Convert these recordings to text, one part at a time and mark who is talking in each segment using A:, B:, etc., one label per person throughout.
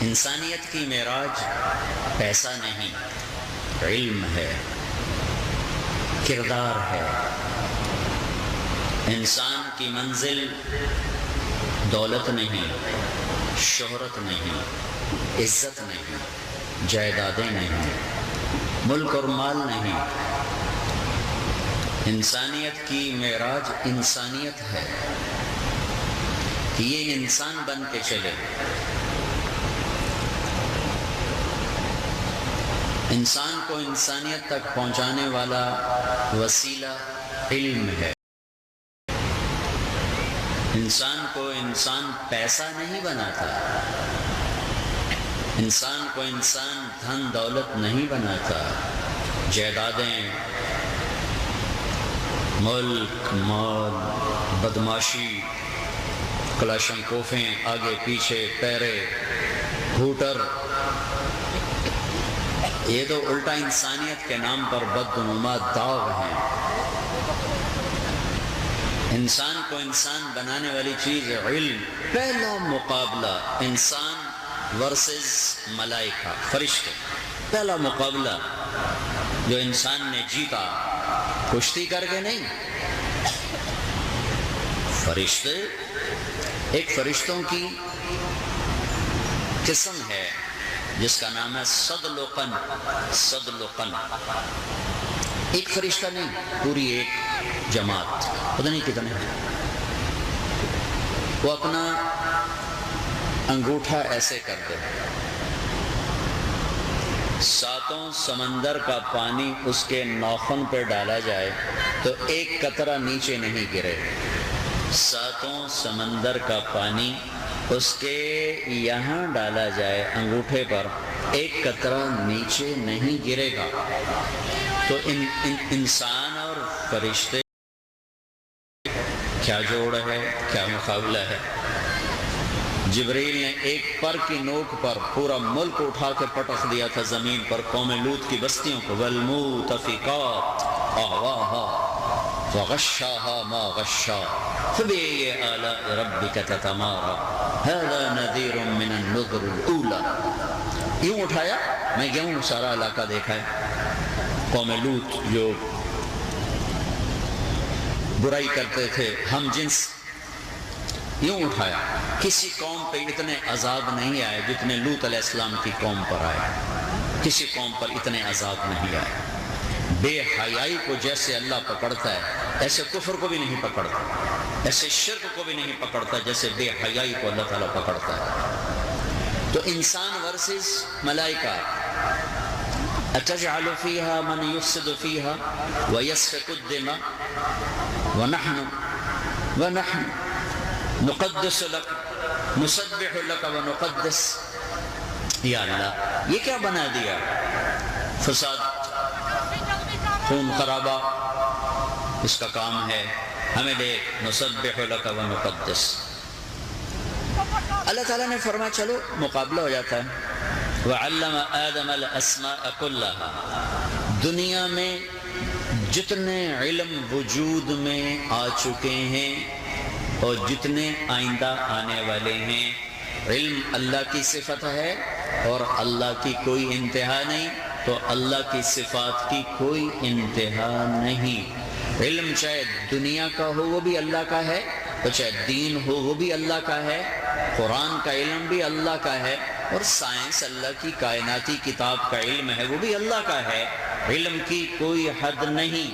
A: انسانیت کی معراج پیسہ نہیں، علم ہے، کردار ہے۔ انسان کی منزل دولت نہیں، شہرت نہیں، عزت نہیں، جائیدادیں نہیں، ملک اور مال نہیں۔ انسانیت کی معراج انسانیت ہے کہ یہ انسان بن کے چلے۔ انسان کو انسانیت تک پہنچانے والا وسیلہ علم ہے۔ انسان کو انسان پیسہ نہیں بناتا، انسان کو انسان دھن دولت نہیں بناتا، جائیدادیں، ملک، مال، بدماشی، کلاشنکوفیں، آگے پیچھے پیرے، ہوٹر، یہ تو الٹا انسانیت کے نام پر بدنما داغ ہیں۔ انسان کو انسان بنانے والی چیز علم۔ پہلا مقابلہ انسان ورسز ملائکہ، فرشتے، پہلا مقابلہ جو انسان نے جیتا، کشتی کر کے نہیں، فرشتے، ایک فرشتوں کی قسم ہے جس کا نام ہے صدلقن، صدلقن، ایک فرشتہ نہیں، پوری ایک جماعت، پتہ نہیں کتنے، وہ اپنا انگوٹھا ایسے کرتے ہیں، ساتوں سمندر کا پانی اس کے ناخن پہ ڈالا جائے تو ایک قطرہ نیچے نہیں گرے، ساتوں سمندر کا پانی اس کے یہاں ڈالا جائے انگوٹھے پر، ایک قطرہ نیچے نہیں گرے گا۔ تو انسان اور فرشتے کیا جوڑ ہے، کیا مقابلہ ہے۔ جبریل نے ایک پر کی نوک پر پورا ملک اٹھا کے پٹخ دیا تھا زمین پر، قوم لوط کی بستیوں کو، والمؤتفقات اہواہا وغشاها ما غشا فبأي آلاء ربك تتمارى هذا نذير من النذر الأولى۔ یوں اٹھایا، میں گیا ہوں سارا علاقہ دیکھا ہے، قوم لوط جو برائی کرتے تھے، ہم جنس، یوں اٹھایا۔ کسی قوم پہ اتنے عذاب نہیں آئے جتنے لوط علیہ السلام کی قوم پر آئے، کسی قوم پر اتنے عذاب نہیں آئے۔ بے حیائی کو جیسے اللہ پکڑتا ہے ایسے کفر کو بھی نہیں پکڑتا، ایسے شرک کو بھی نہیں پکڑتا جیسے بے حیائی کو اللہ تعالیٰ پکڑتا ہے۔ تو انسان ورسز ملائکہ، اتجعل فیہا من یفسد فیہا ویسفک الدماء ونحن نقدس لک نسبح لک ونقدس۔ یا اللہ، یہ کیا بنا دیا؟ فساد، خون خرابہ، اس کا کام ہے، ہمیں دیکھ، نسبح لک ونقدس۔ اللہ تعالیٰ نے فرمایا چلو مقابلہ ہو جاتا ہے۔ وعلم آدم الاسماء كلها، دنیا میں جتنے علم وجود میں آ چکے ہیں اور جتنے آئندہ آنے والے ہیں، علم اللہ کی صفت ہے اور اللہ کی کوئی انتہا نہیں، تو اللہ کی صفات کی کوئی انتہا نہیں۔ علم چاہے دنیا کا ہو وہ بھی اللہ کا ہے، اور چاہے دین ہو وہ بھی اللہ کا ہے، قرآن کا علم بھی اللہ کا ہے، اور سائنس اللہ کی کائناتی کتاب کا علم ہے وہ بھی اللہ کا ہے۔ علم کی کوئی حد نہیں،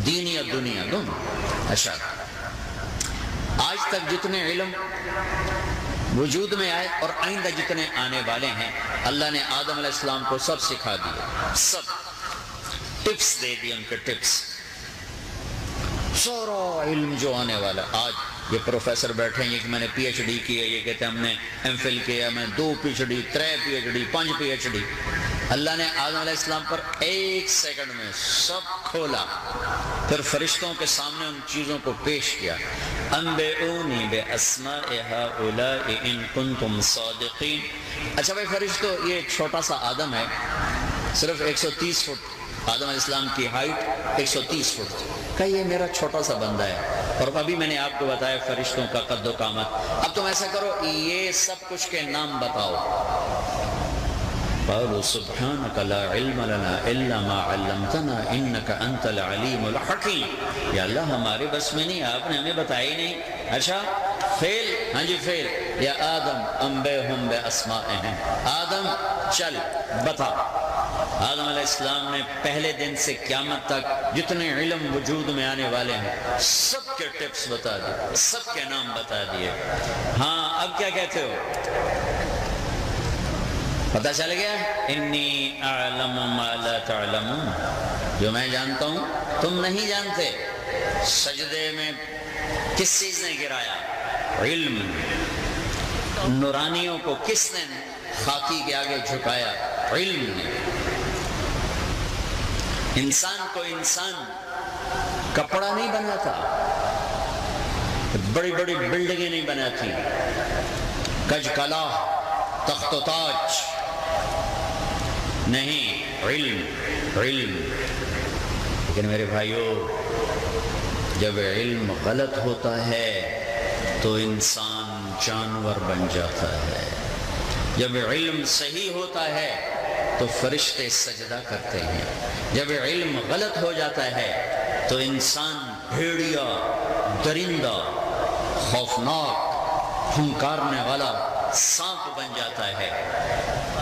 A: دین یا دنیا دونوں۔ اچھا، آج تک جتنے علم وجود میں آئے اور آئندہ جتنے آنے والے ہیں، اللہ نے آدم علیہ السلام کو سب سکھا دیا، سب ٹپس دے دی، ان کے ٹپس، سارا علم جو آنے والا۔ آج یہ پروفیسر بیٹھے ہیں، یہ کہ میں نے پی ایچ ڈی کی ہے، یہ کہتے ہیں ہم نے ایم فل کیا، میں 2 P H D, 3 P H D, 5 P H D. اللہ نے آدم علیہ السلام پر 1 سیکنڈ میں سب کھولا، پھر فرشتوں کے سامنے ان چیزوں کو پیش کیا۔ انبئونی باسماء ہؤلاء ان کنتم صادقین۔ اچھا بھائی فرشتوں، یہ ایک چھوٹا سا آدم ہے، صرف 130 فٹ، آدم علیہ السلام کی ہائٹ 130 فٹ، کہ یہ میرا چھوٹا سا بندہ ہے، اور ابھی میں نے آپ کو بتایا فرشتوں کا قد و قامت. اب تم ایسا کرو، یہ سب کچھ کے نام بتاؤ. قالوا سبحانك لا علم لنا الا ما علمتنا انك انت العلیم الحکیم. یا اللہ ہمارے بس میں نہیں، آپ نے ہمیں بتایا ہی نہیں. اچھا فیل، ہاں جی فیل. یا آدم انبئہم باسمائہم، آدم چل بتا. آدم علیہ السلام نے پہلے دن سے قیامت تک جتنے علم وجود میں آنے والے ہیں سب کے ٹپس بتا دیے، سب کے نام بتا دیے. ہاں اب کیا کہتے ہو؟ پتہ چل گیا؟ انی اعلم ما لا تعلمون، جو میں جانتا ہوں تم نہیں جانتے. سجدے میں کس چیز نے گرایا؟ علم. نورانیوں کو کس نے خاکی کے آگے جھکایا؟ علم نے. انسان کو انسان کپڑا نہیں بناتا، بڑی بڑی بلڈنگیں نہیں بناتی، کج کلا تخت و تاج نہیں، علم. علم. لیکن میرے بھائیو، جب علم غلط ہوتا ہے تو انسان جانور بن جاتا ہے. جب علم صحیح ہوتا ہے تو فرشتے سجدہ کرتے ہیں. جب علم غلط ہو جاتا ہے تو انسان بھیڑیا، درندہ، خوفناک، پھنکارنے والا سانپ بن جاتا ہے.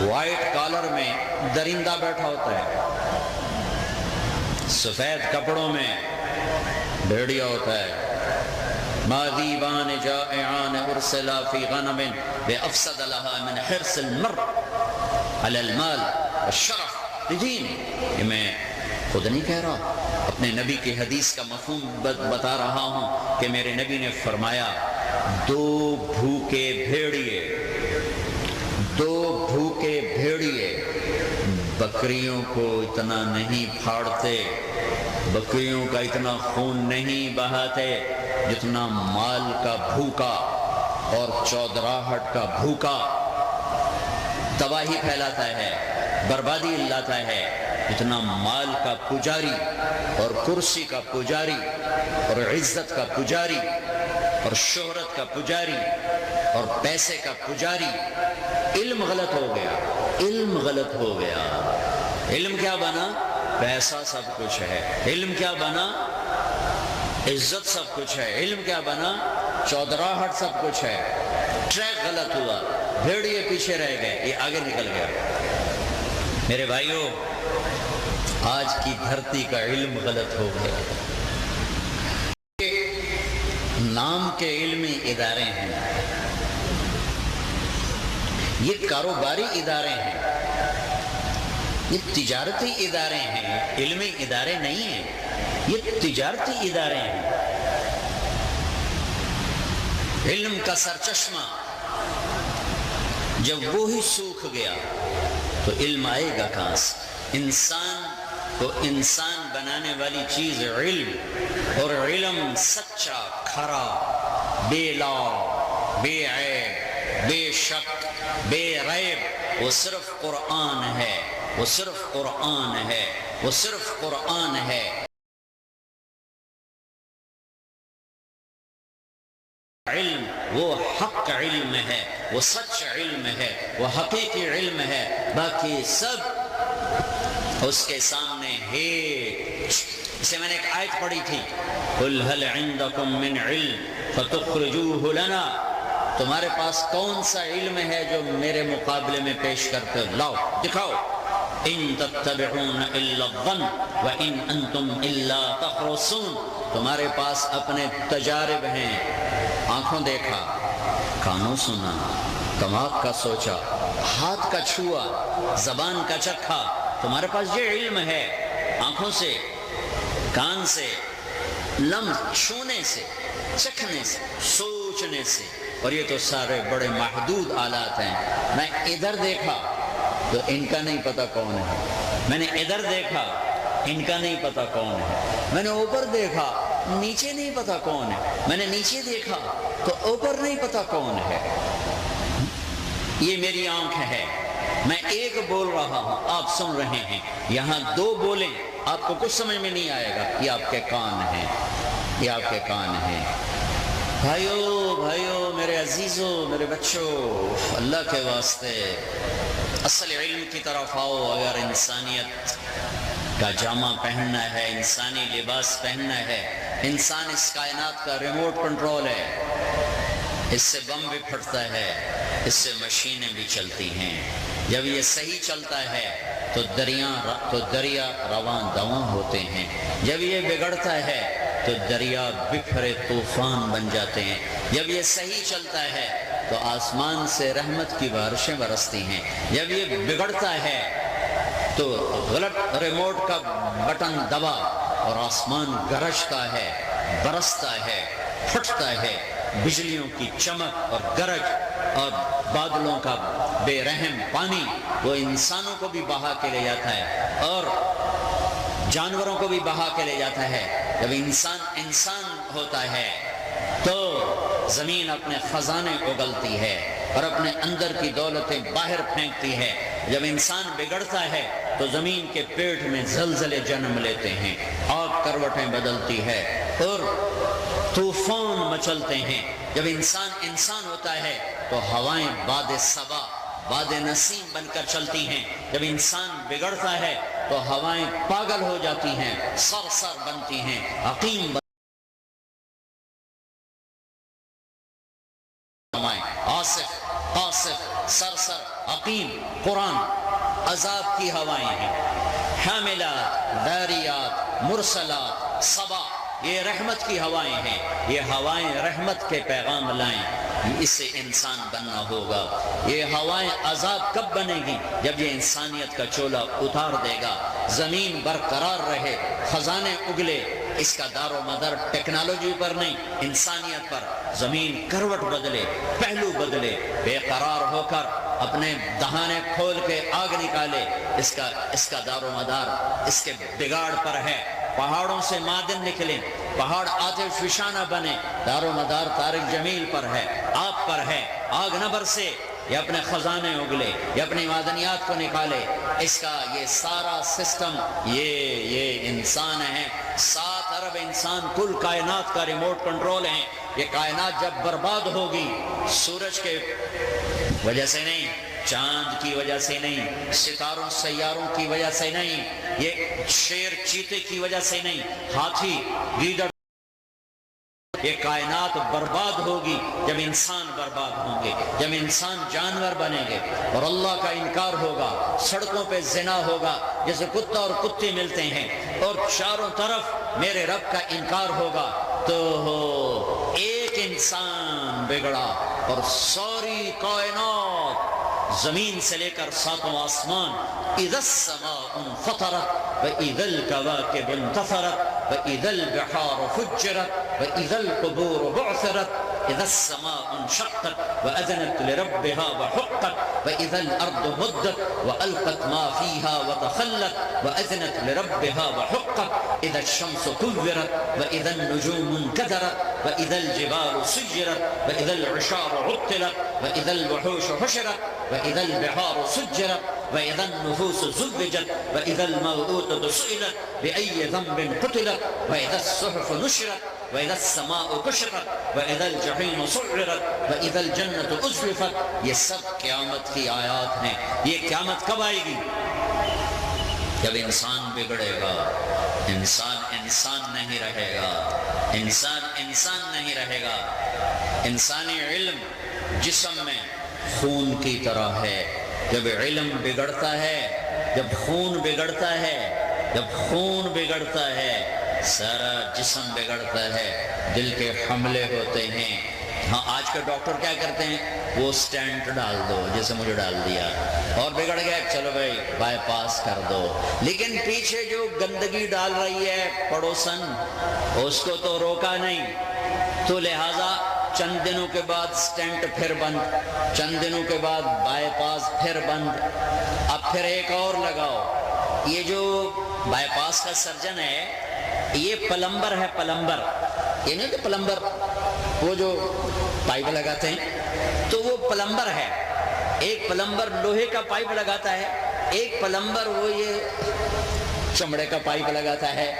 A: وائٹ کالر میں درندہ بیٹھا ہوتا ہے، سفید کپڑوں میں بھیڑیا ہوتا ہے. ماذیبان جائعان ارسلا فی غنم بافسد لها من حرص المرء علی المال والشرف بدین. یہ میں خود نہیں کہہ رہا، اپنے نبی کی حدیث کا مفہوم بتا رہا ہوں کہ میرے نبی نے فرمایا، دو بھوکے بھیڑیے بکریوں کو اتنا نہیں پھاڑتے، بکریوں کا اتنا خون نہیں بہاتے جتنا مال کا بھوکا اور چودراہٹ کا بھوکا تباہی پھیلاتا ہے، بربادی لاتا ہے. جتنا مال کا پجاری اور کرسی کا پجاری اور عزت کا پجاری اور شہرت کا پجاری اور پیسے کا پجاری. علم غلط ہو گیا، علم غلط ہو گیا. علم کیا بنا؟ پیسہ سب کچھ ہے. علم کیا بنا؟ عزت سب کچھ ہے. علم کیا بنا؟ چودراہٹ سب کچھ ہے. ٹریک غلط ہوا، بھیڑیے پیچھے رہ گئے، یہ آگے نکل گیا. میرے بھائیوں، آج کی دھرتی کا علم غلط ہو گیا. نام کے علمی ادارے ہیں، یہ کاروباری ادارے ہیں، یہ تجارتی ادارے ہیں، علمی ادارے نہیں ہیں، یہ تجارتی ادارے ہیں. علم کا سرچشمہ جب وہی سوکھ گیا تو علم آئے گا کہاں سے؟ انسان کو انسان بنانے والی چیز علم، اور علم سچا، کھرا، بے لا، بے عیب، بے شک، بے ریب، وہ صرف قرآن ہے، وہ صرف قرآن ہے، وہ صرف قرآن ہے. علم وہ حق علم ہے، وہ سچ علم ہے، وہ حقیقی علم ہے. باقی سب اس کے سامنے ہیچ. اسے میں نے ایک آیت پڑھی تھی، قُلْ هَلْ عِنْدَكُم مِّنْ عِلْمٍ فَتُخْرِجُوهُ لَنَا. تمہارے پاس کون سا علم ہے جو میرے مقابلے میں پیش کرتے ہو؟ لاؤ، دکھاؤ. إِن تَتَّبِعُونَ إِلَّا الظَّنَّ وَإِنْ أَنْتُمْ إِلَّا تَخْرُصُونَ. تمہارے پاس اپنے تجارب ہیں، آنکھوں دیکھا، کانوں سنا، دماغ کا سوچا، ہاتھ کا چھوا، زبان کا چکھا. تمہارے پاس یہ علم ہے، آنکھوں سے، کان سے، لمس، چھونے سے، چکھنے سے، سوچنے سے. اور یہ تو سارے بڑے محدود آلات ہیں. میں ادھر دیکھا تو ان کا نہیں پتہ کون ہے، میں نے ادھر دیکھا، ان کا نہیں پتہ کون ہے، میں نے اوپر دیکھا، نیچے نہیں پتہ کون ہے، میں نے نیچے دیکھا تو اوپر نہیں پتہ کون ہے. یہ میری آنکھ ہے، میں ایک بول رہا ہوں، آپ سن رہے ہیں. یہاں دو بولیں، آپ کو کچھ سمجھ میں نہیں آئے گا. یہ آپ کے کان ہیں. یہ آپ کے کان ہیں۔ بھائیو میرے عزیزو، میرے بچوں، اللہ کے واسطے اصل علم کی طرف آؤ۔ اگر انسانیت کا جامہ پہننا ہے، انسانی لباس پہننا ہے، انسان اس کائنات کا ریموٹ کنٹرول ہے، اس سے بم بھی پھٹتا ہے، اس سے مشینیں بھی چلتی ہیں۔ جب یہ صحیح چلتا ہے تو دریا رواں دواں ہوتے ہیں، جب یہ بگڑتا ہے تو دریا بکھرے طوفان بن جاتے ہیں۔ جب یہ صحیح چلتا ہے تو آسمان سے رحمت کی بارشیں برستی ہیں، جب یہ بگڑتا ہے تو غلط ریموٹ کا بٹن دبا اور آسمان گرجتا ہے، برستا ہے، پھٹتا ہے، بجلیوں کی چمک اور گرج اور بادلوں کا بے رحم پانی وہ انسانوں کو بھی بہا کے لے جاتا ہے اور جانوروں کو بھی بہا کے لے جاتا ہے۔ جب انسان ہوتا ہے تو زمین اپنے خزانے اگلتی ہے اور اپنے اندر کی دولتیں باہر پھینکتی ہے۔ جب انسان بگڑتا ہے تو زمین کے پیٹ میں زلزلے جنم لیتے ہیں، آگ کروٹیں بدلتی ہے اور طوفان مچلتے ہیں۔ جب انسان ہوتا ہے تو ہوائیں باد صبا، باد نسیم بن کر چلتی ہیں۔ جب انسان بگڑتا ہے تو ہوائیں پاگل ہو جاتی ہیں، سرسر بنتی ہیں، عقیم آصف، قاصف، سرسر، عقیم۔ قرآن عذاب کی ہوائیں ہیں، حاملات، داریات، مرسلات، صبا، یہ رحمت کی ہوائیں ہیں۔ یہ ہوائیں رحمت کے پیغام لائیں، اس سے انسان بننا ہوگا۔ یہ ہوائیں عذاب کب بنے گی؟ جب یہ انسانیت کا چولا اتار دے گا، زمین برقرار رہے، خزانے اگلے، اس کا دار و مدار ٹیکنالوجی پر نہیں، انسانیت پر۔ زمین کروٹ بدلے، پہلو بدلے، بے قرار ہو کر اپنے دہانے کھول کے آگ نکالے، اس کا دار و مدار اس کے بگاڑ پر ہے۔ پہاڑوں سے معدن نکلیں، پہاڑ آتش فشانہ بنے، دار و مدار طارق جمیل پر ہے، آپ پر ہے۔ آگ نہ برسے، یہ اپنے خزانے اگلے، یہ اپنی معدنیات کو نکالے۔ اس کا یہ سارا سسٹم یہ انسان ہے۔ 7 ارب انسان کل کائنات کا ریموٹ کنٹرول ہے۔ یہ کائنات جب برباد ہوگی، سورج کے وجہ سے نہیں، چاند کی وجہ سے نہیں، ستاروں سیاروں کی وجہ سے نہیں، یہ شیر چیتے کی وجہ سے نہیں، ہاتھی گیدڑ، یہ کائنات برباد ہوگی جب انسان برباد ہوں گے، جب انسان جانور بنیں گے اور اللہ کا انکار ہوگا، سڑکوں پہ زنا ہوگا جیسے کتا اور کتی ملتے ہیں اور چاروں طرف میرے رب کا انکار ہوگا، تو ایک انسان بگڑا اور ساری کائنات زمین سے لے کر 7واں آسمان، اذا السماء انفطرت واذا الكواكب انتثرت واذا البحار فجرت واذا القبور بعثرت اذا السماء انشقت واذنت لربها وحقت واذا الارض مدت والقت ما فيها وتخلت واذنت لربها وحقت اذا الشمس كورت واذا النجوم انكدرت واذا الجبال سجرت واذا العشار عطلت واذا الوحوش حشرت واذا البحار سجرت واذا النفوس زوجت واذا الموءودة سئلت باي ذنب قتلت واذا الصحف نشرت واذا السماء كشطت واذا الجحيم سعرت واذا الجنة ازلفت۔ یہ سب قیامت کی آیات ہیں۔ یہ قیامت کب آئے گی؟ جب انسان بگڑے گا، انسان نہیں رہے گا، انسان نہیں رہے گا۔ انسانی علم جسم میں خون کی طرح ہے، جب علم بگڑتا ہے، جب خون بگڑتا ہے سارا جسم بگڑتا ہے، دل کے حملے ہوتے ہیں۔ ہاں آج کے ڈاکٹر کیا کرتے ہیں؟ وہ سٹینٹ ڈال دو، جیسے مجھے ڈال دیا اور بگڑ گیا، چلو بھائی بائی پاس کر دو۔ لیکن پیچھے جو گندگی ڈال رہی ہے پڑوسن، اس کو تو روکا نہیں، تو لہٰذا چند دنوں کے بعد سٹینٹ پھر بند، چند دنوں کے بعد بائی پاس پھر بند، اب پھر ایک اور لگاؤ۔ یہ جو بائی پاس کا سرجن ہے یہ پلمبر ہے، پلمبر، یہ نہیں کہ پلمبر وہ جو پائپ لگاتے ہیں، تو وہ پلمبر ہے۔ ایک پلمبر لوہے کا پائپ لگاتا ہے، ایک پلمبر وہ یہ چمڑے کا پائپ لگاتا ہے۔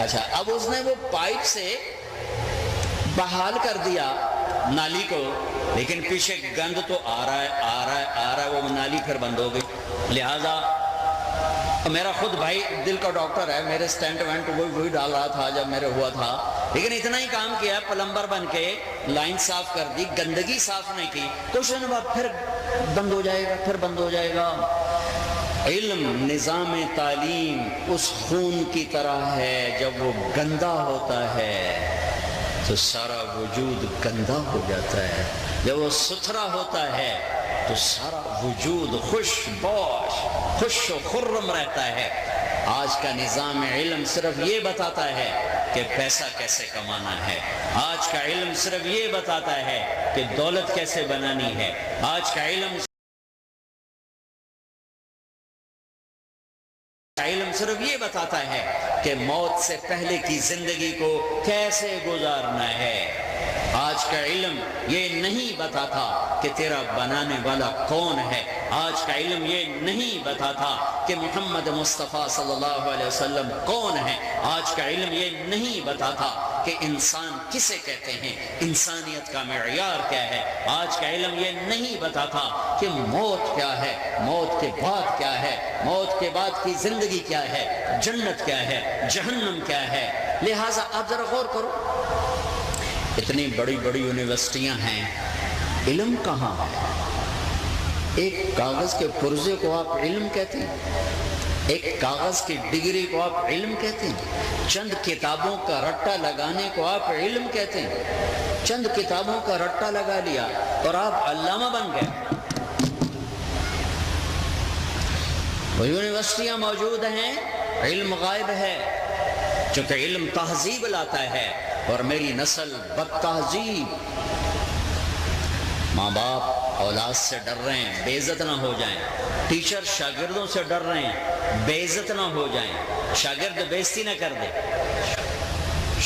A: اچھا، اب اس نے وہ پائپ سے بحال کر دیا نالی کو، لیکن پیچھے گند تو آ رہا ہے، وہ نالی پھر بند ہو گئی۔ لہٰذا میرا خود بھائی دل کا ڈاکٹر ہے، میرے سٹینٹ وینٹ وہی ڈال رہا تھا جب میرے ہوا تھا، لیکن اتنا ہی کام کیا، پلمبر بن کے لائن صاف کر دی، گندگی صاف نہیں کی، کچھ دن بعد پھر بند ہو جائے گا، پھر بند ہو جائے گا۔ علم، نظام تعلیم اس خون کی طرح ہے، جب وہ گندا ہوتا ہے تو سارا وجود گندا ہو جاتا ہے، جب وہ ستھرا ہوتا ہے تو سارا وجود خوش و خرم رہتا ہے۔ آج کا نظام علم صرف یہ بتاتا ہے کہ پیسہ کیسے کمانا ہے، آج کا علم صرف یہ بتاتا ہے کہ دولت کیسے بنانی ہے، آج کا علم صرف یہ بتاتا ہے کہ موت سے پہلے کی زندگی کو کیسے گزارنا ہے۔ آج کا علم یہ نہیں بتاتا کہ تیرا بنانے والا کون ہے، آج کا علم یہ نہیں بتاتا کہ محمد مصطفیٰ صلی اللہ علیہ وسلم کون ہے، آج کا علم یہ نہیں بتاتا کہ انسان کسے کہتے ہیں، انسانیت کا معیار کیا ہے، آج کا علم یہ نہیں بتاتا کہ موت کیا ہے، موت کے بعد کیا ہے، موت کے بعد کی زندگی کیا ہے، جنت کیا ہے، جہنم کیا ہے۔ لہٰذا آپ ذرا غور کرو، اتنی بڑی بڑی یونیورسٹیاں ہیں، علم کہاں ہے؟ ایک کاغذ کے پرزے کو آپ علم کہتے ہیں، ایک کاغذ کی ڈگری کو آپ علم کہتے ہیں، چند کتابوں کا رٹا لگانے کو آپ علم کہتے ہیں، چند کتابوں کا رٹا لگا لیا اور آپ علامہ بن گئے۔ وہ یونیورسٹیاں موجود ہیں، علم غائب ہے، چونکہ علم تہذیب لاتا ہے، اور میری نسل بد تہذیب۔ ماں باپ اولاد سے ڈر رہے ہیں بے عزت نہ ہو جائیں، ٹیچر شاگردوں سے ڈر رہے ہیں بے عزت نہ ہو جائیں، شاگرد بے عزتی نہ کر دے،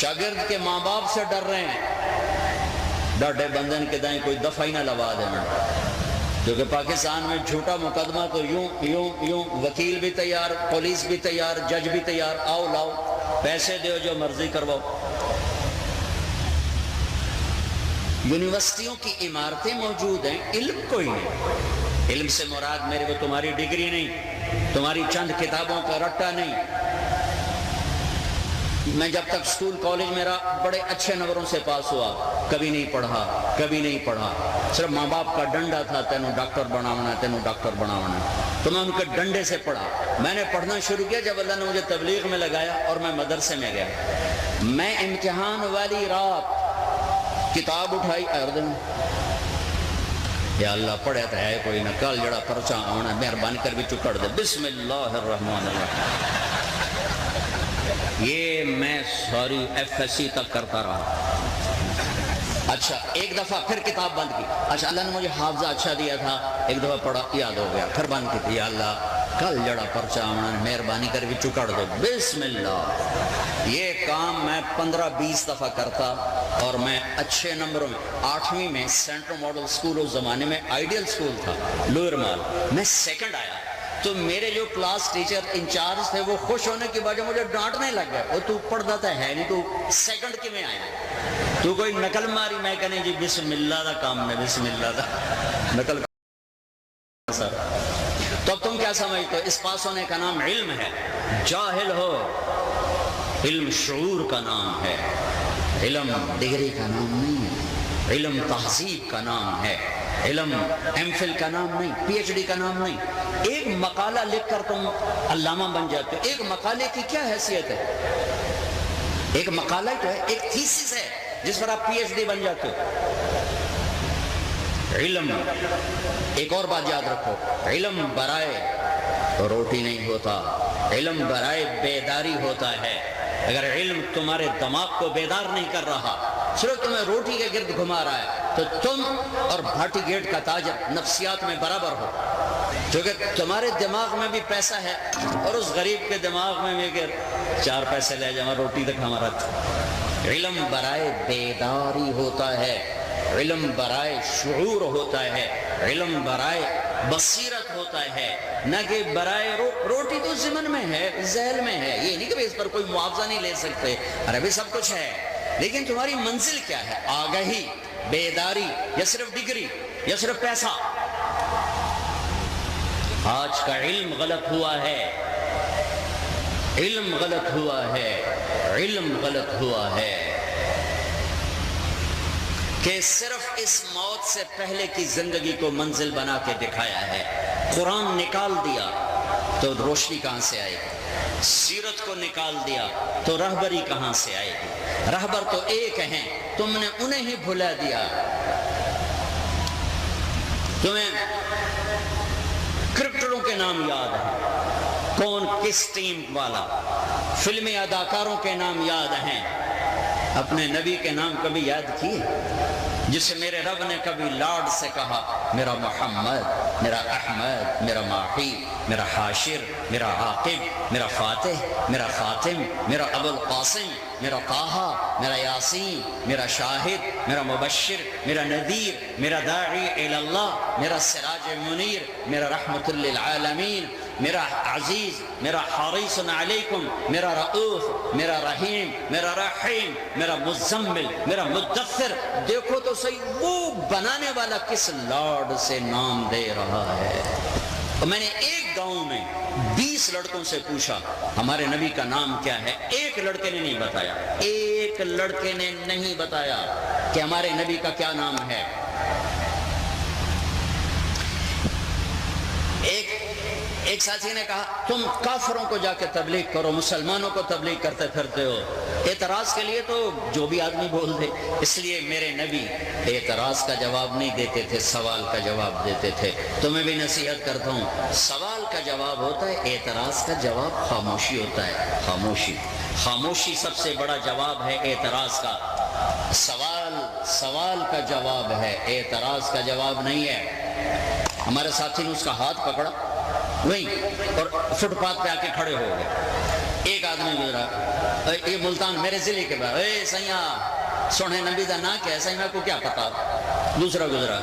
A: شاگرد کے ماں باپ سے ڈر رہے ہیں ڈاڈے بندن کے دائیں کوئی دفعہ ہی نہ لوا دینا، کیونکہ پاکستان میں جھوٹا مقدمہ تو یوں وکیل بھی تیار، پولیس بھی تیار، جج بھی تیار، آؤ لاؤ پیسے دیو جو مرضی کرواؤ۔ یونیورسٹیوں کی عمارتیں موجود ہیں، علم کوئی نہیں۔ علم سے مراد میرے کو تمہاری ڈگری نہیں، تمہاری چند کتابوں کا رٹا نہیں۔ میں جب تک سکول کالج میرا بڑے اچھے نمبروں سے پاس ہوا، کبھی نہیں پڑھا، صرف ماں باپ کا ڈنڈا تھا، تینوں ڈاکٹر بناونا، تو میں ان کے ڈنڈے سے پڑھا۔ میں نے پڑھنا شروع کیا جب اللہ نے مجھے تبلیغ میں لگایا اور میں مدرسے میں گیا۔ میں امتحان والی رات کتاب اٹھائی اردن، یا اللہ پڑھے تو ہے کوئی نہ، کل جڑا پرچہ آنا مہربانی کر بھی چکڑ دے، بسم اللہ الرحمن الرحیم۔ یہ میں ساری FSC تک کرتا رہا۔ اچھا ایک دفعہ پھر کتاب بند کی، اچھا اللہ نے مجھے حافظہ اچھا دیا تھا، ایک دفعہ پڑھا یاد ہو گیا، پھر بند کی تھی، یا اللہ کل جڑا پرچہ آنا مہربانی کر بھی چکڑ دو، بسم اللہ۔ یہ کام میں 15-20 دفعہ کرتا اور میں اچھے نمبروں میں 8ویں میں سینٹرل ماڈل سکول اس زمانے میں آئیڈیل سکول تھا لوئر مال، میں سیکنڈ آیا، تو میرے جو کلاس ٹیچر انچارج تھے وہ خوش ہونے کی وجہ مجھے ڈانٹنے لگ گئے، وہ تو پڑھتا تو ہے نہیں، تو سیکنڈ کی میں آیا، تو کوئی نقل ماری، میں کہنے جی بسم اللہ دا کام میں، بسم اللہ دا نقل سر۔ تو اب تم کیا سمجھتے ہو اس پاس ہونے کا نام علم ہے؟ جاہل ہو، علم شعور کا نام ہے، علم ڈگری کا نام نہیں ہے، علم تہذیب کا نام ہے، علم MPhil کا نام نہیں، PhD کا نام نہیں۔ ایک مقالہ لکھ کر تم علامہ بن جاتے ہو، ایک مقالے کی کیا حیثیت ہے؟ ایک مقالہ تو ہے، ایک تھیسس ہے جس پر آپ PhD بن جاتے ہو۔ علم، ایک اور بات یاد رکھو، علم برائے روٹی نہیں ہوتا، علم برائے بیداری ہوتا ہے۔ اگر علم تمہارے دماغ کو بیدار نہیں کر رہا، صرف تمہیں روٹی کے گرد گھما رہا ہے، تو تم اور بھاٹی گیٹ کا تاجر نفسیات میں برابر ہو، کیونکہ تمہارے دماغ میں بھی پیسہ ہے اور اس غریب کے دماغ میں بھی کہ 4 پیسے لے جاؤں روٹی تک ہمارا۔ علم برائے بیداری ہوتا ہے، علم برائے شعور ہوتا ہے، علم برائے بصیرت ہوتا ہے، نہ کہ برائے روٹی تو ضمن میں ہے، ذیل میں ہے، یہ نہیں کہ اس پر کوئی معاوضہ نہیں لے سکتے، ارے بھی سب کچھ ہے، لیکن تمہاری منزل کیا ہے؟ آگہی، بیداری، یا صرف ڈگری، یا صرف پیسہ؟ آج کا علم غلط ہوا ہے، علم غلط ہوا ہے، علم غلط ہوا ہے کہ صرف اس موت سے پہلے کی زندگی کو منزل بنا کے دکھایا ہے۔ قرآن نکال دیا تو روشنی کہاں سے آئے گی؟ سیرت کو نکال دیا تو رہبری کہاں سے آئے گی؟ رہبر تو ایک ہیں، تم نے انہیں ہی بھلا دیا۔ تمہیں کرکٹروں کے نام یاد ہیں، کون کس ٹیم والا، فلمی اداکاروں کے نام یاد ہیں، اپنے نبی کے نام کبھی یاد کیے؟ جسے میرے رب نے کبھی لاڈ سے کہا میرا محمد، میرا احمد، میرا ماحی، میرا حاشر، میرا عاقب، میرا فاتح، میرا خاتم، میرا ابو القاسم، میرا طٰہٰ، میرا یاسین، میرا شاہد، میرا مبشر، میرا نذیر، میرا داعی الی اللہ، میرا سراج منیر، میرا رحمت للعالمین، میرا عزیز، میرا حریص علیکم، میرا رؤوف، میرا رحیم، میرا رحیم، میرا مزمل، میرا مدثر۔ دیکھو تو صحیح وہ بنانے والا کس لاڈ سے نام دے رہا ہے۔ اور میں نے ایک گاؤں میں 20 لڑکوں سے پوچھا ہمارے نبی کا نام کیا ہے، ایک لڑکے نے نہیں بتایا، ایک لڑکے نے نہیں بتایا کہ ہمارے نبی کا کیا نام ہے۔ ایک ساتھی نے کہا تم کافروں کو جا کے تبلیغ کرو، مسلمانوں کو تبلیغ کرتے پھرتے ہو۔ اعتراض کے لیے تو جو بھی آدمی بول دے، اس لیے میرے نبی اعتراض کا جواب نہیں دیتے تھے، سوال کا جواب دیتے تھے۔ تمہیں بھی نصیحت کرتا ہوں، سوال کا جواب ہوتا ہے، اعتراض کا جواب خاموشی ہوتا ہے۔ خاموشی، خاموشی سب سے بڑا جواب ہے اعتراض کا۔ سوال کا جواب ہے، اعتراض کا جواب نہیں ہے۔ ہمارے ساتھی نے اس کا ہاتھ پکڑا وہیں اور فٹ پاتھ پہ آ کے کھڑے ہو گئے۔ ایک آدمی گزرا، یہ ملتان میرے ضلع کے بعد، اے سیاں سونے نبی دا نا کیا ہے؟ سیاں کو کیا پتا؟ دوسرا گزرا،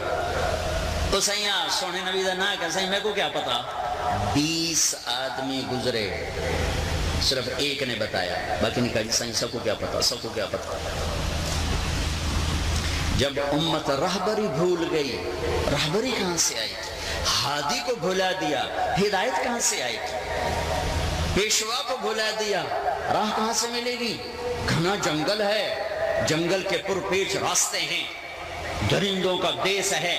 A: تو سیاں سونے نبی دا نا کیا؟ سیاں کو کیا پتا؟ 20 آدمی گزرے، صرف ایک نے بتایا، باقی نے کہا جی سیاں سب کو کیا پتا، سب کو کیا پتا۔ جب امت رہبری بھول گئی، رہبری کہاں سے آئی؟ ہادی کو بھلا دیا، ہدایت کہاں سے آئے گی؟ پیشوا کو بھلا دیا، راہ کہاں سے ملے گی؟ گھنا جنگل ہے، جنگل کے پرپیچ راستے ہیں، درندوں کا دیس ہے۔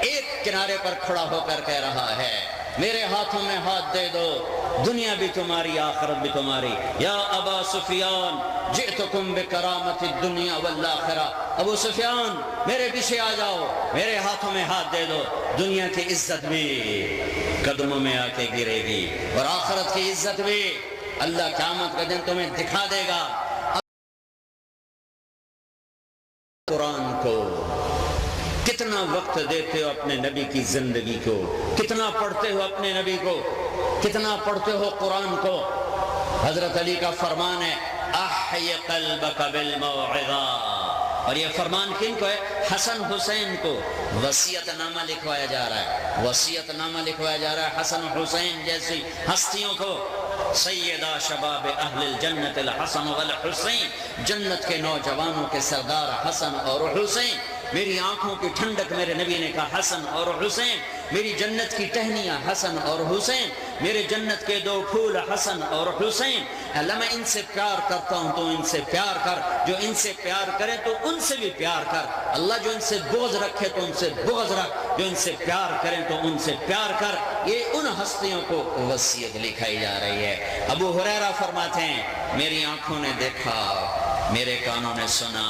A: ایک کنارے پر کھڑا ہو کر کہہ رہا ہے میرے ہاتھوں میں ہاتھ دے دو، دنیا بھی تمہاری، آخرت بھی تمہاری۔ یا ابا سفیان جئتکم بکرامت الدنیا والآخرہ، ابو سفیان میرے پیچھے آ جاؤ، میرے ہاتھوں میں ہاتھ دے دو، دنیا کی عزت بھی قدموں میں آ کے گرے گی، اور آخرت کی عزت بھی اللہ قیامت کا دن تمہیں دکھا دے گا۔ قرآن کو کتنا وقت دیتے ہو اپنے نبی کی زندگی کو، کتنا پڑھتے ہو اپنے نبی کو، کتنا پڑھتے ہو قرآن کو؟ حضرت علی کا فرمان ہے احی قلبک بالموعظہ، اور یہ فرمان کن کو ہے؟ حسن حسین کو وصیت نامہ لکھوایا جا رہا ہے، وصیت نامہ لکھوایا جا رہا ہے حسن حسین جیسی ہستیوں کو۔ سیدہ شباب اہل الجنت الحسن والحسین، جنت کے نوجوانوں کے سردار حسن اور حسین۔ میری آنکھوں کی ٹھنڈک میرے نبی نے کہا حسن اور حسین، میری جنت کی ٹہنیاں حسن اور حسین، میرے جنت کے 2 پھول حسن اور حسین۔ اللہ میں ان سے پیار کرتا ہوں تو ان سے پیار کر، جو ان سے پیار کرے تو ان سے بھی پیار کر۔ اللہ جو ان سے بغض رکھے تو ان سے بغض رکھ، جو ان سے پیار کریں تو ان سے پیار کر۔ یہ ان ہستیوں کو وصیت لکھائی جا رہی ہے۔ ابو ہریرہ فرماتے ہیں میری آنکھوں نے دیکھا، میرے کانوں نے سنا،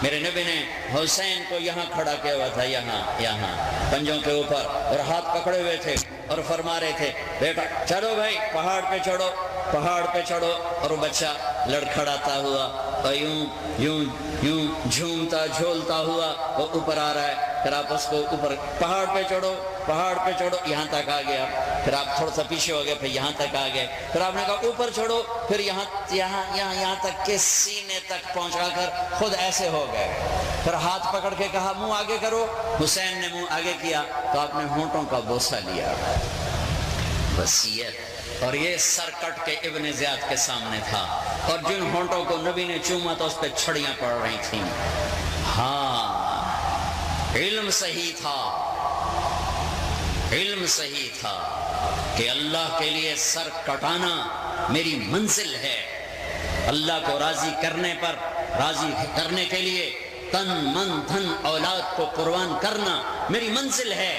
A: میرے نبی نے حسین کو یہاں کھڑا کیا ہوا تھا، یہاں پنجوں کے اوپر، اور ہاتھ پکڑے ہوئے تھے اور فرما رہے تھے بیٹا چلو بھائی پہاڑ پہ چڑھو، پہاڑ پہ چڑھو۔ اور وہ بچہ لڑکھڑاتا ہوا اور یوں جھومتا جھولتا ہوا وہ اوپر آ رہا ہے۔ پھر آپ اس کو اوپر پہاڑ پہ چڑھو، پہاڑ پہ چڑھو، یہاں تک آ گیا۔ پھر آپ تھوڑا سا پیچھے ہو گئے، پھر یہاں تک آ گئے۔ پھر آپ نے کہا اوپر چڑھو، پھر یہاں تک کہ سینے تک پہنچا کر خود ایسے ہو گئے۔ پھر ہاتھ پکڑ کے کہا منہ آگے کرو، حسین نے منہ آگے کیا تو آپ نے ہونٹوں کا بوسہ لیا۔ وصیت اور یہ سر کٹ کے ابن زیاد کے سامنے تھا، اور جن ہونٹوں کو نبی نے چوما تو اس پہ چھڑیاں پڑ رہی تھیں۔ ہاں، علم صحیح تھا، علم صحیح تھا کہ اللہ کے لیے سر کٹانا میری منزل ہے، اللہ کو راضی کرنے پر، راضی کرنے کے لیے تن من دھن اولاد کو قربان کرنا میری منزل ہے۔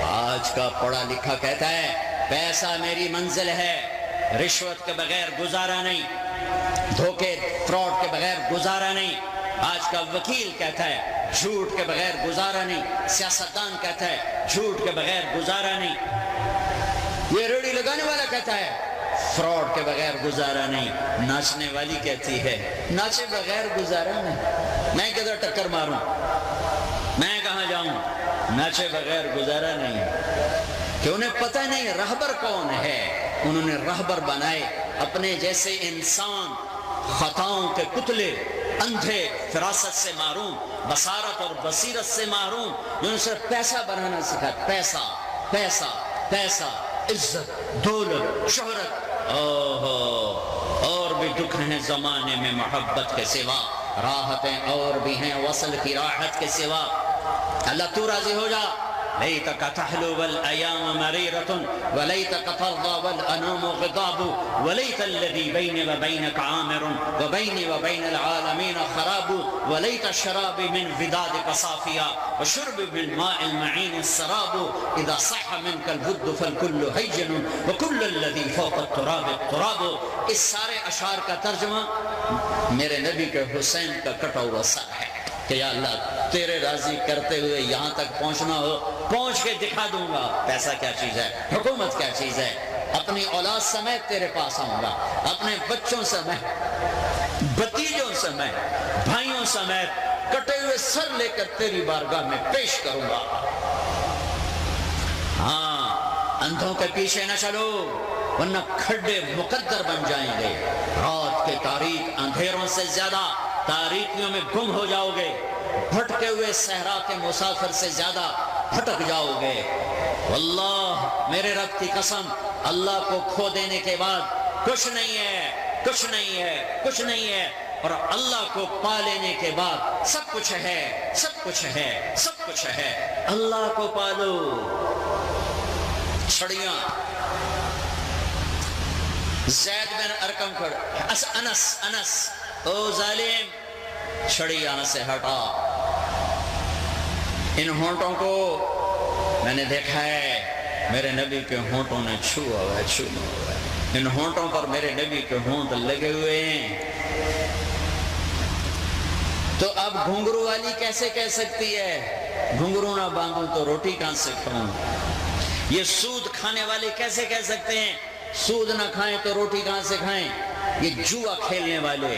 A: آج کا پڑھا لکھا کہتا ہے پیسہ میری منزل ہے، رشوت کے بغیر گزارا نہیں، دھوکے فراڈ کے بغیر گزارا نہیں۔ آج کا وکیل کہتا ہے جھوٹ کے بغیر گزارا نہیں، سیاستدان کہتا ہے جھوٹ کے بغیر گزارا نہیں، یہ ریڑھی لگانے والا کہتا ہے فراڈ کے بغیر گزارا نہیں، ناچنے والی کہتی ہے ناچے بغیر گزارا نہیں۔ میں کدھر ٹکر ماروں، میں کہاں جاؤں، ناچے بغیر گزارا نہیں، کہ انہیں پتہ نہیں رہبر کون ہے۔ انہوں نے رہبر بنائے اپنے جیسے انسان، خطاؤں کے پتلے، اندھے، فراست سے محروم، بصارت اور بصیرت سے محروم، انہوں نے صرف پیسہ بنانا سکھا، پیسہ پیسہ پیسہ، عزت، دولت، شہرت۔ اور بھی دکھ ہیں زمانے میں محبت کے سوا، راحتیں اور بھی ہیں وصل کی راحت کے سوا۔ اللہ تو راضی ہو جا۔ لیتک تحلو والایام مریرۃ ولیتک ترضی والانام غضاب ولیت الذی بینی وبینک عامر وبینی وبین العالمین خراب ولیت الشراب من ودادک صافیا وشرب من ماء المعین السراب اذا صح منک الود فالکل ہین وکل الذی فوق التراب التراب۔ اس سارے اشعار کا ترجمہ میرے نبی کے حسین کا کٹا ہوا سر ہے کہ یا اللہ تیرے راضی کرتے ہوئے یہاں تک پہنچنا ہو، پہنچ کے دکھا دوں گا پیسہ کیا چیز ہے، حکومت کیا چیز ہے، اپنی اولاد سمیت تیرے پاس آؤں گا، اپنے بچوں سمیت، بھتیجوں سمیت، بھائیوں سمیت کٹے ہوئے سر لے کر تیری بارگاہ میں پیش کروں گا۔ ہاں، اندھوں کے پیچھے نہ چلو ورنہ کھڈے مقدر بن جائیں گے۔ رات کے تاریک اندھیروں سے زیادہ تاریکیوں میں گم ہو جاؤ گے، بھٹکے ہوئے صحرا کے مسافر سے زیادہ بھٹک جاؤ گے۔ واللہ میرے رب کی قسم، اللہ کو کھو دینے کے بعد کچھ نہیں ہے، کچھ نہیں ہے، کچھ نہیں ہے، اور اللہ کو پا لینے کے بعد سب کچھ ہے، سب کچھ ہے، سب کچھ ہے۔ اللہ کو پالو۔ چھڑیاں زید بن ارقم کھڑ، انس او ظالم، چھڑی یہاں سے ہٹا۔ ان ہونٹوں کو میں نے دیکھا ہے میرے نبی کے ہونٹوں نے چھوا ہوا ہے، چھوا ہوا ہے، ان ہونٹوں پر میرے نبی کے ہونٹ لگے ہوئے ہیں۔ تو اب گھنگرو والی کیسے کہہ سکتی ہے گھنگرو نہ باندھوں تو روٹی کہاں سے کھاؤں؟ یہ سود کھانے والے کیسے کہہ سکتے ہیں سود نہ کھائیں تو روٹی کہاں سے کھائیں؟ یہ جوا کھیلنے والے،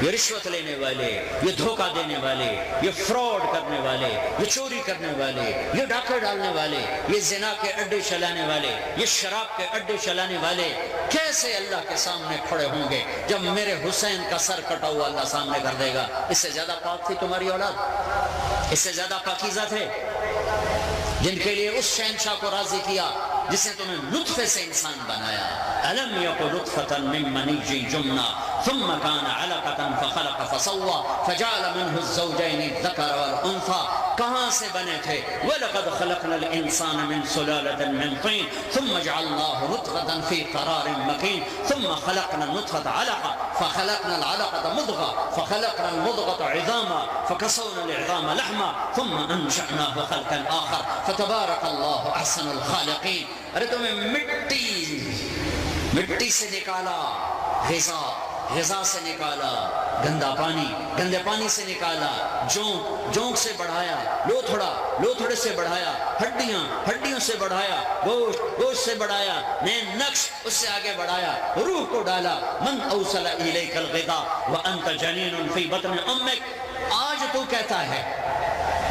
A: یہ رشوت لینے والے، یہ دھوکہ دینے والے، یہ فراڈ کرنے والے، یہ چوری کرنے والے، یہ ڈاکے ڈالنے والے، یہ زنا کے اڈے چلانے والے، یہ شراب کے اڈے چلانے والے کیسے اللہ کے سامنے کھڑے ہوں گے جب میرے حسین کا سر کٹا ہوا اللہ سامنے کر دے گا؟ اس سے زیادہ پاک تھی تمہاری اولاد؟ اس سے زیادہ پاکیزہ تھے جن کے لیے اس شہنشاہ کو راضی کیا جس نے تمہیں نطفے سے انسان بنایا؟ أَلَمْ يَكُ نُطْفَةً مِّن مَّنِيٍّ يُمْنَىٰ ثُمَّ كَانَ عَلَقَةً فَخَلَقَ فَسَوَّىٰ فَجَعَلَ مِنْهُ الزَّوْجَيْنِ الذَّكَرَ وَالْأُنثَىٰ۔ کہاں سے بنے تھے؟ وَلَقَدْ خَلَقْنَا الْإِنسَانَ مِنْ سُلَالَةٍ مِّن طِينٍ ثُمَّ جَعَلْنَاهُ نُطْفَةً فِي قَرَارٍ مَّكِينٍ ثُمَّ خَلَقْنَا النُّطْفَةَ عَلَقَةً فَخَلَقْنَا الْعَلَقَةَ مُضْغَةً فَخَلَقْنَا الْمُضْغَةَ عِظَامًا فَكَسَوْنَا الْعِظَامَ لَحْمًا ثُمَّ أَنشَأْنَاهُ خَلْقًا آخَرَ فَتَبَارَكَ اللَّهُ أَحْسَنُ الْخَالِقِينَ۔ ارے تمہیں مٹی سے نکالا، غذا سے نکالا، گندے پانی سے نکالا، جونک سے بڑھایا، لوتھڑے سے بڑھایا، ہڈیوں سے بڑھایا، گوشت سے بڑھایا، نئے نقش اس سے آگے بڑھایا، روح کو ڈالا۔ من اوصل الیک الغذاء وانت جنین فی بطن امک۔ آج تو کہتا ہے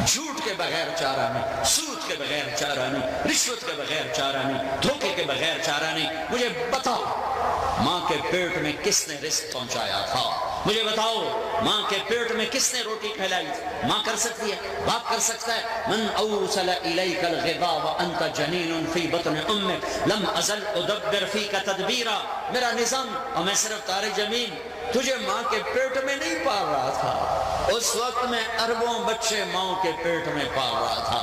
A: جھوٹ کے بغیر چارہ نہیں، سود کے بغیر چارہ نہیں، رشوت کے بغیر چارہ نہیں، دھوکے کے بغیر چارہ نہیں۔ مجھے بتا ماں کے پیٹ میں کس نے رزق پہنچایا تھا؟ مجھے بتاؤ ماں کے پیٹ میں کس نے روٹی کھلائی؟ ماں کر سکتی ہے، باپ کر سکتا ہے؟ من اوصل الیک الغذاء وانت جنین فی بطن امک لم ازل ادبر فیک تدبیرا. میرا نظام، اور میں صرف طارق جمیل تجھے ماں کے پیٹ میں نہیں پال رہا تھا، اس وقت میں اربوں بچے ماں کے پیٹ میں پال رہا تھا.